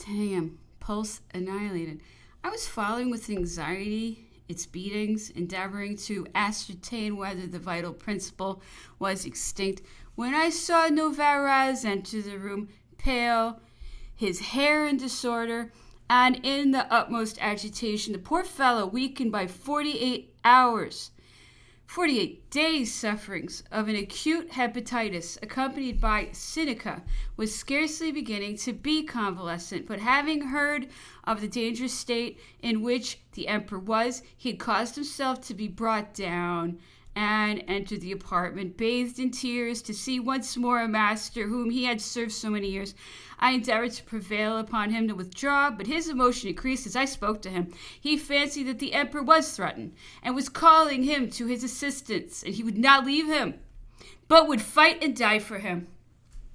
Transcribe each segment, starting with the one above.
10 a.m. Pulse annihilated. I was following with anxiety its beatings, endeavoring to ascertain whether the vital principle was extinct, when I saw Novarez enter the room, pale, his hair in disorder, and in the utmost agitation. The poor fellow, weakened by 48 hours, 48 days' sufferings of an acute hepatitis, accompanied by sciatica, was scarcely beginning to be convalescent, but having heard of the dangerous state in which the emperor was, he had caused himself to be brought down and entered the apartment, bathed in tears, to see once more a master whom he had served so many years. I endeavored to prevail upon him to withdraw, but his emotion increased as I spoke to him. He fancied that the emperor was threatened, and was calling him to his assistance, and he would not leave him, but would fight and die for him.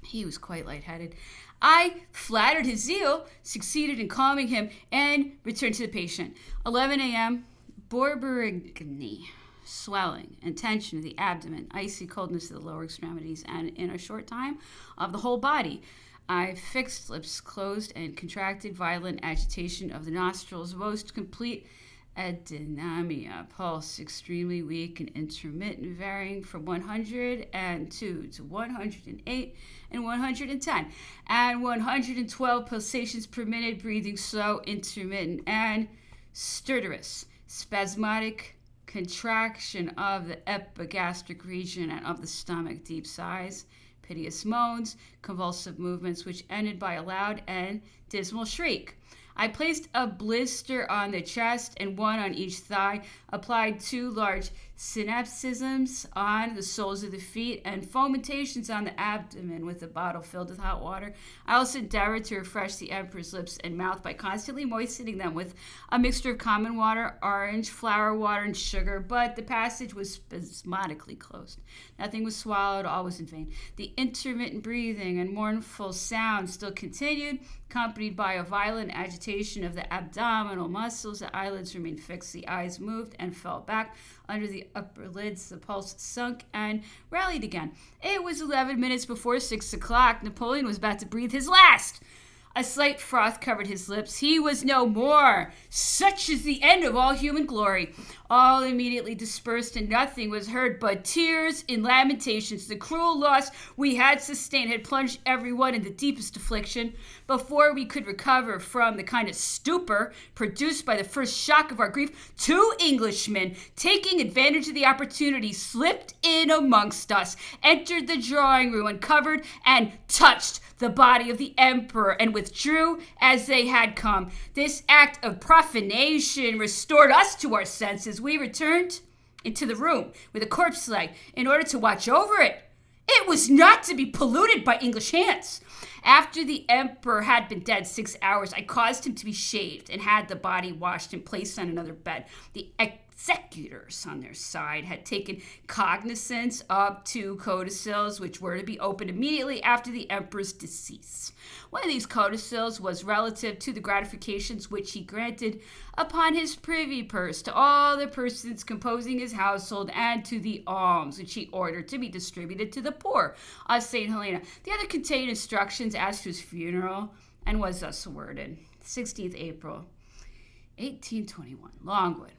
He was quite lightheaded. I flattered his zeal, succeeded in calming him, and returned to the patient. 11 a.m., Borborygmi. Swelling and tension of the abdomen, icy coldness of the lower extremities, and in a short time of the whole body. I fixed, lips closed and contracted, violent agitation of the nostrils, most complete adenamia, pulse extremely weak and intermittent, varying from 102 to 108 and 110, and 112 pulsations per minute, breathing slow, intermittent, and stertorous, spasmodic contraction of the epigastric region and of the stomach, deep sighs, piteous moans, convulsive movements which ended by a loud and dismal shriek. I placed a blister on the chest and one on each thigh, applied 2 large synapsisms on the soles of the feet, and fomentations on the abdomen with a bottle filled with hot water. I also endeavored to refresh the emperor's lips and mouth by constantly moistening them with a mixture of common water, orange, flower water, and sugar, but the passage was spasmodically closed. Nothing was swallowed, all was in vain. The intermittent breathing and mournful sound still continued, accompanied by a violent agitation of the abdominal muscles. The eyelids remained fixed, the eyes moved and fell back under the upper lids. The pulse sunk and rallied again. It was 11 minutes before 6 o'clock. Napoleon was about to breathe his last. A slight froth covered his lips. He was no more. Such is the end of all human glory. All immediately dispersed, and nothing was heard but tears and lamentations. The cruel loss we had sustained had plunged everyone in the deepest affliction. Before we could recover from the kind of stupor produced by the first shock of our grief, 2 Englishmen, taking advantage of the opportunity, slipped in amongst us, entered the drawing room, uncovered and touched the body of the emperor, and withdrew as they had come. This act of profanation restored us to our senses. We returned into the room with a corpse leg in order to watch over it. It was not to be polluted by English hands. After the emperor had been dead 6 hours, I caused him to be shaved and had the body washed and placed on another bed. The executors on their side had taken cognizance of 2 codicils which were to be opened immediately after the emperor's decease. One of these codicils was relative to the gratifications which he granted upon his privy purse to all the persons composing his household, and to the alms which he ordered to be distributed to the poor of St. Helena. The other contained instructions as to his funeral, and was thus worded: 16th April, 1821, Longwood.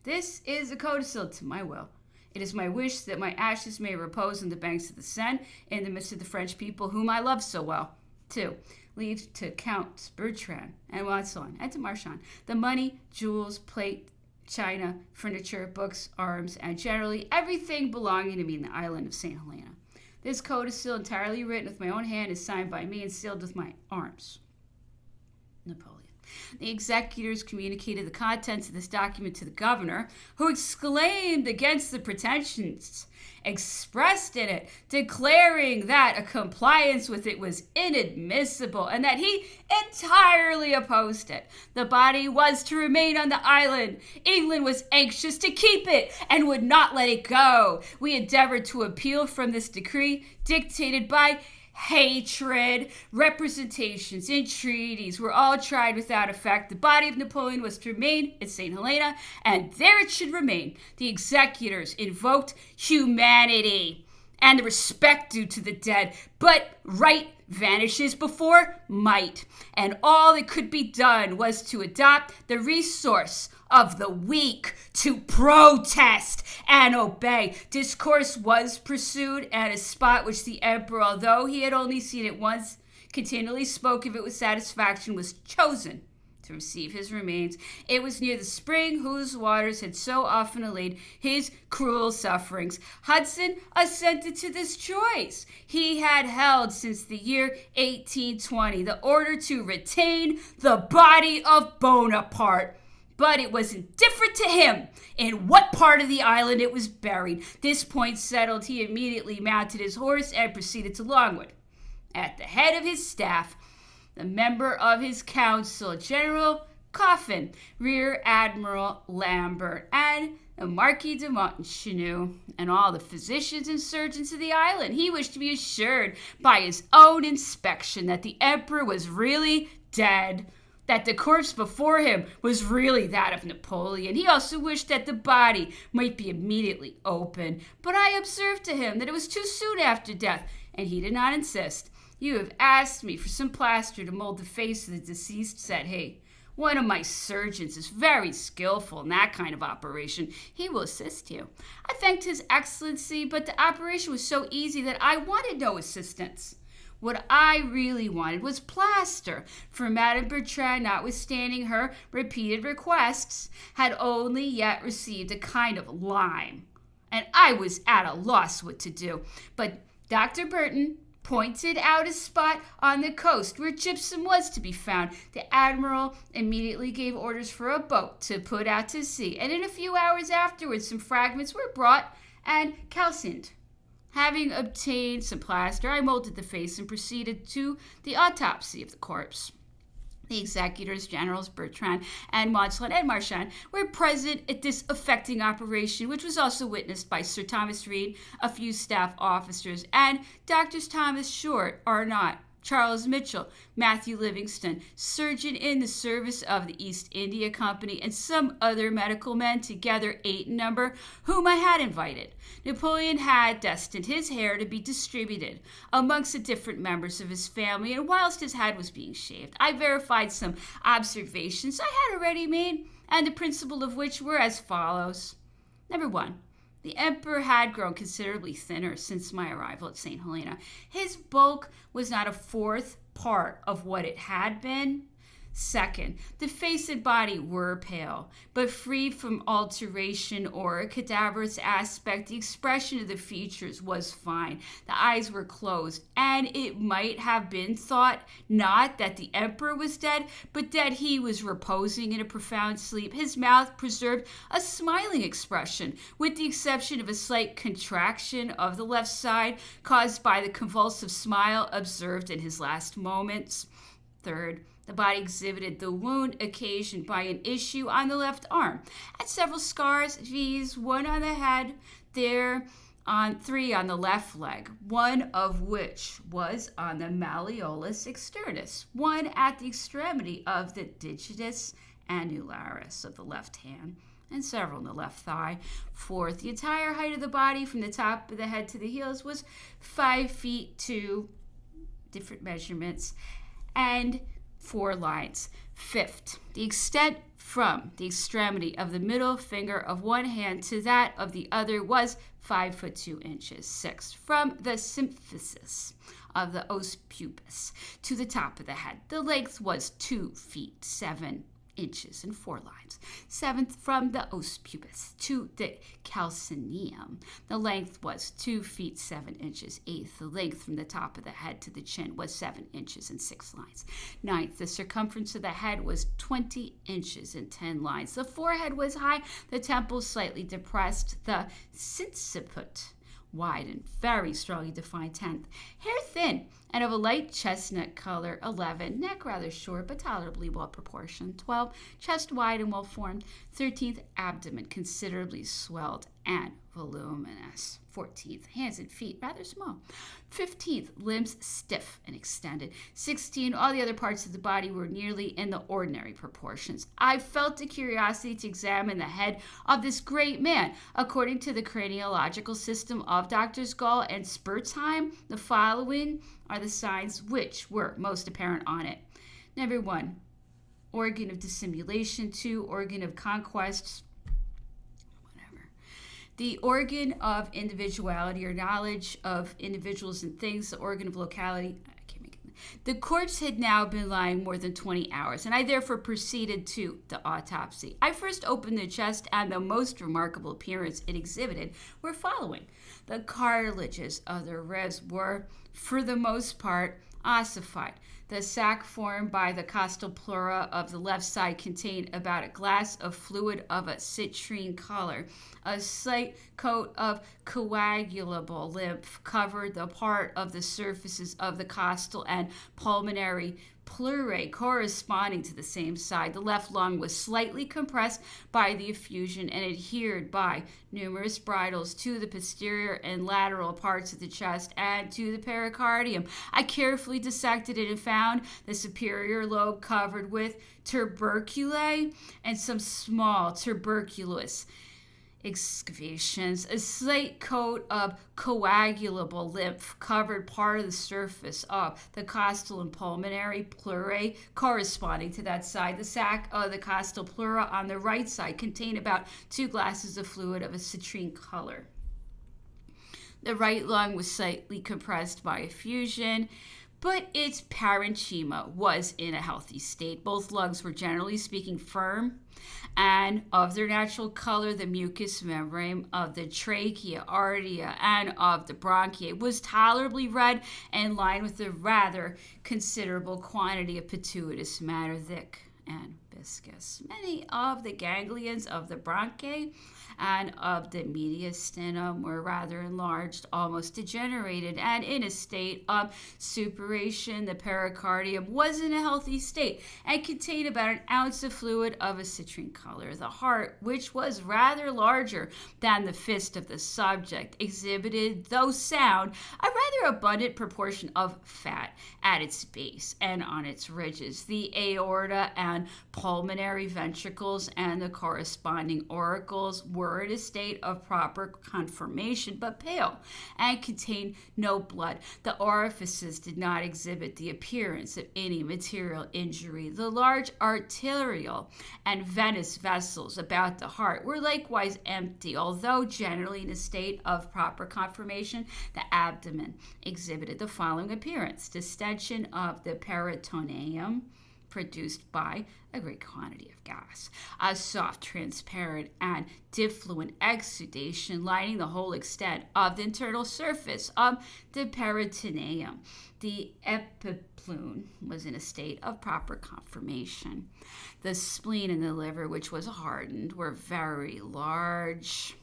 This is a codicil to my will. It is my wish that my ashes may repose on the banks of the Seine, in the midst of the French people whom I love so well. 2. Leave to Count Bertrand and Watson and to Marchand the money, jewels, plate, china, furniture, books, arms, and generally everything belonging to me in the island of St. Helena. This codicil, entirely written with my own hand, is signed by me and sealed with my arms. Napoleon. The executors communicated the contents of this document to the governor, who exclaimed against the pretensions expressed in it, declaring that a compliance with it was inadmissible and that he entirely opposed it. The body was to remain on the island. England was anxious to keep it and would not let it go. We endeavored to appeal from this decree, dictated by hatred. Representations, entreaties were all tried without effect. The body of Napoleon was to remain at St. Helena, and there it should remain. The executors invoked humanity and the respect due to the dead, but right vanishes before might, and all that could be done was to adopt the resource of the weak, to protest and obey. Discourse was pursued at a spot which the emperor, although he had only seen it once, continually spoke of it with satisfaction, was chosen to receive his remains. It was near the spring whose waters had so often allayed his cruel sufferings. Hudson assented to this choice. He had held since the year 1820 the order to retain the body of Bonaparte, but it was indifferent to him in what part of the island it was buried. This point settled, he immediately mounted his horse and proceeded to Longwood. At the head of his staff, the member of his council, General Coffin, Rear Admiral Lambert, and the Marquis de Montchenu, and all the physicians and surgeons of the island. He wished to be assured by his own inspection that the emperor was really dead, that the corpse before him was really that of Napoleon. He also wished that the body might be immediately opened, but I observed to him that it was too soon after death, and he did not insist. You have asked me for some plaster to mold the face of the deceased, said he. One of my surgeons is very skillful in that kind of operation. He will assist you. I thanked His Excellency, but the operation was so easy that I wanted no assistance. What I really wanted was plaster, for Madame Bertrand, notwithstanding her repeated requests, had only yet received a kind of lime, and I was at a loss what to do. But Dr. Burton pointed out a spot on the coast where gypsum was to be found. The admiral immediately gave orders for a boat to put out to sea, and in a few hours afterwards some fragments were brought and calcined. Having obtained some plaster, I molded the face and proceeded to the autopsy of the corpse. The executors, Generals Bertrand and Montchalin and Marchand, were present at this affecting operation, which was also witnessed by Sir Thomas Reed, a few staff officers, and Doctors Thomas Short, Arnott, Charles Mitchell, Matthew Livingston, surgeon in the service of the East India Company, and some other medical men, together 8 in number, whom I had invited. Napoleon had destined his hair to be distributed amongst the different members of his family, and whilst his head was being shaved, I verified some observations I had already made, and the principal of which were as follows. Number 1. The emperor had grown considerably thinner since my arrival at St. Helena. His bulk was not a fourth part of what it had been. Second, the face and body were pale, but free from alteration or a cadaverous aspect. The expression of the features was fine. The eyes were closed, and it might have been thought not that the emperor was dead, but that he was reposing in a profound sleep. His mouth preserved a smiling expression, with the exception of a slight contraction of the left side caused by the convulsive smile observed in his last moments. Third, the body exhibited the wound occasioned by an issue on the left arm, and several scars, viz., one on the head, three on the left leg, one of which was on the malleolus externus, one at the extremity of the digitus annularis of the left hand, and several in the left thigh. Fourth, the entire height of the body from the top of the head to the heels was 5 feet 2, different measurements, and 4 lines. Fifth, the extent from the extremity of the middle finger of one hand to that of the other was 5 foot 2 inches. Sixth, from the symphysis of the os pubis to the top of the head, the length was 2 feet 7 inches and 4 lines. Seventh, from the os pubis to the calcaneum, the length was 2 feet 7 inches. Eighth, the length from the top of the head to the chin was 7 inches and 6 lines. Ninth, the circumference of the head was 20 inches and 10 lines. The forehead was high, the temples slightly depressed, the sinciput wide and very strongly defined. 10th, hair thin and of a light chestnut color. 11, neck rather short but tolerably well proportioned. 12, chest wide and well formed. 13th, abdomen considerably swelled and voluminous. 14th, hands and feet rather small. 15th, limbs stiff and extended. 16, all the other parts of the body were nearly in the ordinary proportions. I felt a curiosity to examine the head of this great man. According to the craniological system of Drs. Gall and Spurzheim, the following are the signs which were most apparent on it. Number 1, organ of dissimulation. 2, organ of conquest. The organ of individuality or knowledge of individuals and things, the organ of locality. The corpse had now been lying more than 20 hours, and I therefore proceeded to the autopsy. I first opened the chest, and the most remarkable appearance it exhibited were following. The cartilages of the ribs were, for the most part, ossified. The sac formed by the costal pleura of the left side contained about a glass of fluid of a citrine color. A slight coat of coagulable lymph covered the part of the surfaces of the costal and pulmonary pleurae corresponding to the same side. The left lung was slightly compressed by the effusion and adhered by numerous bridles to the posterior and lateral parts of the chest and to the pericardium. I carefully dissected it and found the superior lobe covered with tuberculae and some small tuberculous excavations. A slight coat of coagulable lymph covered part of the surface of the costal and pulmonary pleurae corresponding to that side. The sac of the costal pleura on the right side contained about 2 glasses of fluid of a citrine color. The right lung was slightly compressed by effusion, but its parenchyma was in a healthy state. Both lungs were generally speaking firm, and of their natural color, the mucous membrane of the trachea, arteria, and of the bronchi was tolerably red and lined with a rather considerable quantity of pituitous matter, thick and viscous. Many of the ganglions of the bronchi and of the mediastinum were rather enlarged, almost degenerated, and in a state of suppuration. The pericardium was in a healthy state and contained about an ounce of fluid of a citrine color. The heart, which was rather larger than the fist of the subject, exhibited, though sound, a rather abundant proportion of fat at its base and on its ridges. The aorta and pulmonary ventricles and the corresponding auricles were in a state of proper conformation, but pale, and contained no blood. The orifices did not exhibit the appearance of any material injury. The large arterial and venous vessels about the heart were likewise empty, although generally in a state of proper conformation. The abdomen exhibited the following appearance: distension of the peritoneum, produced by a great quantity of gas, a soft, transparent, and diffluent exudation lining the whole extent of the internal surface of the peritoneum. The epiplume was in a state of proper conformation. The spleen and the liver, which was hardened, were very large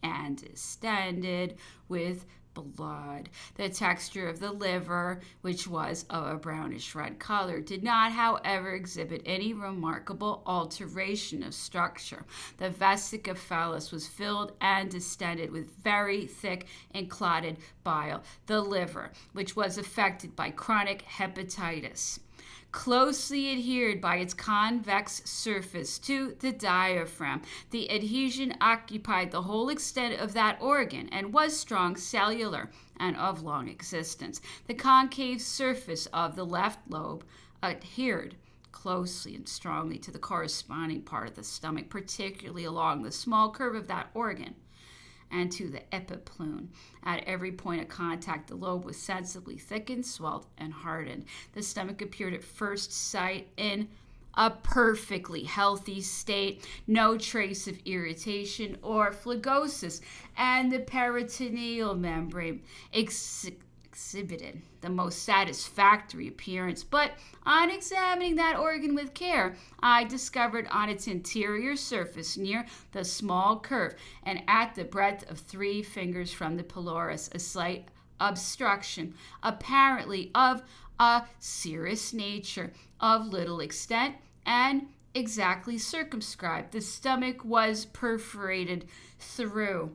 and distended with blood. The texture of the liver, which was of a brownish red color, did not, however, exhibit any remarkable alteration of structure. The vesica phallis was filled and distended with very thick and clotted bile. The liver, which was affected by chronic hepatitis, closely adhered by its convex surface to the diaphragm. The adhesion occupied the whole extent of that organ and was strong, cellular, and of long existence. The concave surface of the left lobe adhered closely and strongly to the corresponding part of the stomach, particularly along the small curve of that organ, and to the epiplume. At every point of contact, the lobe was sensibly thickened, swelled, and hardened. The stomach appeared at first sight in a perfectly healthy state, no trace of irritation or phlegosis, and the peritoneal membrane exhibited the most satisfactory appearance. But on examining that organ with care, I discovered on its interior surface, near the small curve and at the breadth of 3 fingers from the pylorus, a slight obstruction, apparently of a serous nature, of little extent, and exactly circumscribed. The stomach was perforated through,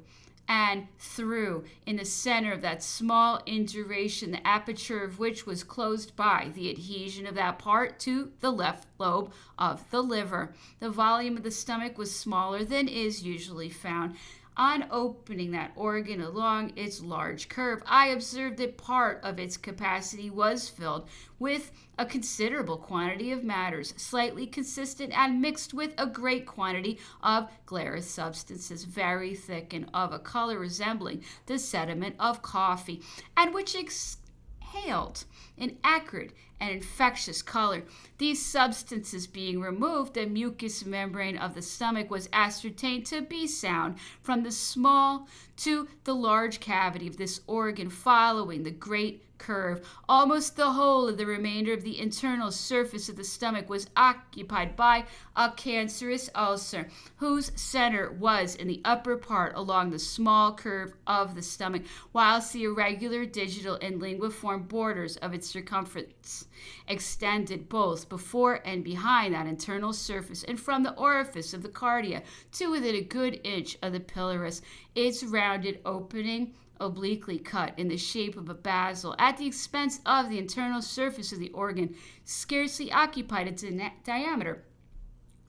and through in the center of that small induration, the aperture of which was closed by the adhesion of that part to the left lobe of the liver. The volume of the stomach was smaller than is usually found. On opening that organ along its large curve, I observed that part of its capacity was filled with a considerable quantity of matters, slightly consistent and mixed with a great quantity of glarous substances, very thick and of a color resembling the sediment of coffee, and which exhaled an acrid and infectious color. These substances being removed, the mucous membrane of the stomach was ascertained to be sound from the small to the large cavity of this organ, following the great curve. Almost the whole of the remainder of the internal surface of the stomach was occupied by a cancerous ulcer, whose center was in the upper part along the small curve of the stomach, whilst the irregular digital and linguiform borders of its circumference extended both before and behind that internal surface, and from the orifice of the cardia to within a good inch of the pylorus, its rounded opening obliquely cut in the shape of a basil at the expense of the internal surface of the organ, scarcely occupied a diameter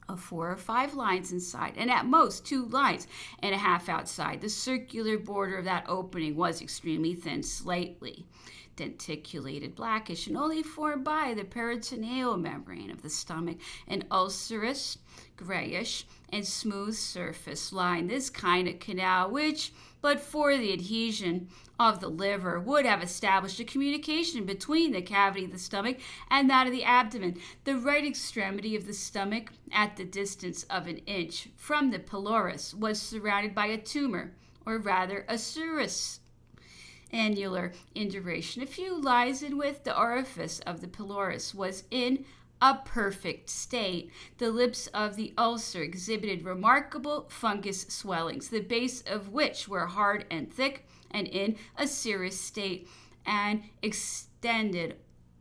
of 4 or 5 lines inside, and at most 2 lines and a half outside. The circular border of that opening was extremely thin, slightly denticulated, blackish, and only formed by the peritoneal membrane of the stomach. An ulcerous, grayish, and smooth surface lined this kind of canal, which, but for the adhesion of the liver, would have established a communication between the cavity of the stomach and that of the abdomen. The right extremity of the stomach, at the distance of an inch from the pylorus, was surrounded by a tumor, or rather a serous annular induration. A few lines in width, the orifice of the pylorus was in a perfect state. The lips of the ulcer exhibited remarkable fungous swellings, the base of which were hard and thick and in a serous state, and extended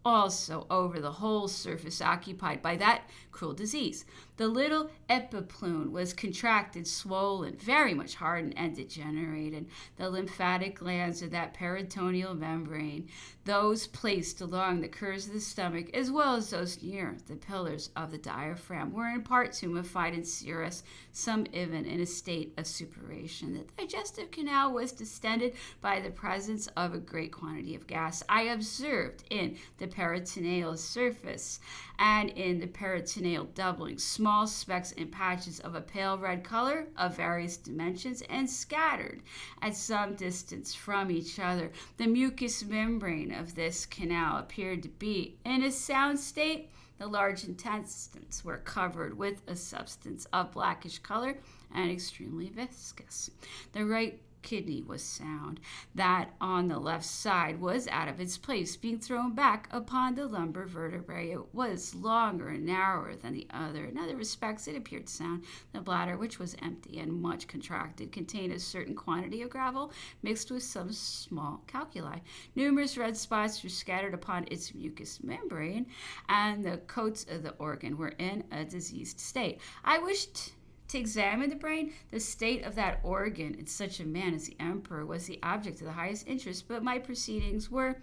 also over the whole surface occupied by that cruel disease. The little epiplume was contracted, swollen, very much hardened and degenerated. The lymphatic glands of that peritoneal membrane, those placed along the curves of the stomach, as well as those near the pillars of the diaphragm, were in part tumefied and serous, some even in a state of suppuration. The digestive canal was distended by the presence of a great quantity of gas. I observed in the peritoneal surface and in the peritoneal doubling small specks and patches of a pale red color of various dimensions and scattered at some distance from each other. The mucous membrane of this canal appeared to be in a sound state. The large intestines were covered with a substance of blackish color and extremely viscous. The right kidney was sound. That on the left side was out of its place, being thrown back upon the lumbar vertebrae. It was longer and narrower than the other. In other respects, it appeared sound. The bladder, which was empty and much contracted, contained a certain quantity of gravel mixed with some small calculi. Numerous red spots were scattered upon its mucous membrane, and the coats of the organ were in a diseased state. I wished to examine the brain. The state of that organ in such a man as the emperor was the object of the highest interest, but my proceedings were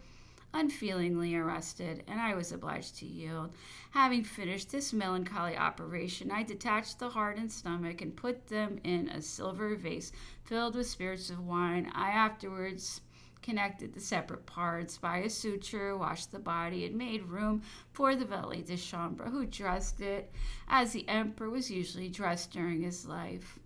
unfeelingly arrested, and I was obliged to yield. Having finished this melancholy operation, I detached the heart and stomach and put them in a silver vase filled with spirits of wine. I afterwards connected the separate parts by a suture, washed the body, and made room for the valet de chambre, who dressed it as the emperor was usually dressed during his life.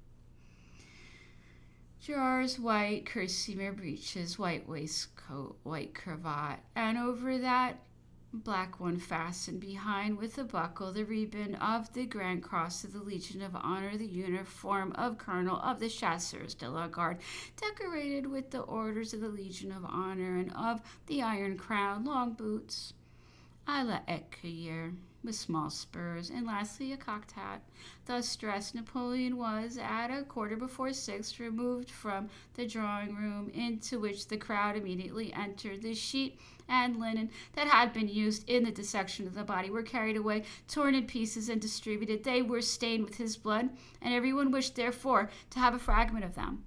Drawers, white kerseymere breeches, white waistcoat, white cravat, and over that black one fastened behind with a buckle the ribbon of the Grand Cross of the Legion of Honor, the uniform of Colonel of the Chasseurs de la Garde, decorated with the orders of the Legion of Honor and of the Iron Crown, long boots à la écuyère with small spurs, and lastly a cocked hat. Thus dressed, Napoleon was, at 6:15, removed from the drawing-room, into which the crowd immediately entered. The sheet and linen that had been used in the dissection of the body were carried away, torn in pieces, and distributed. They were stained with his blood, and everyone wished, therefore, to have a fragment of them.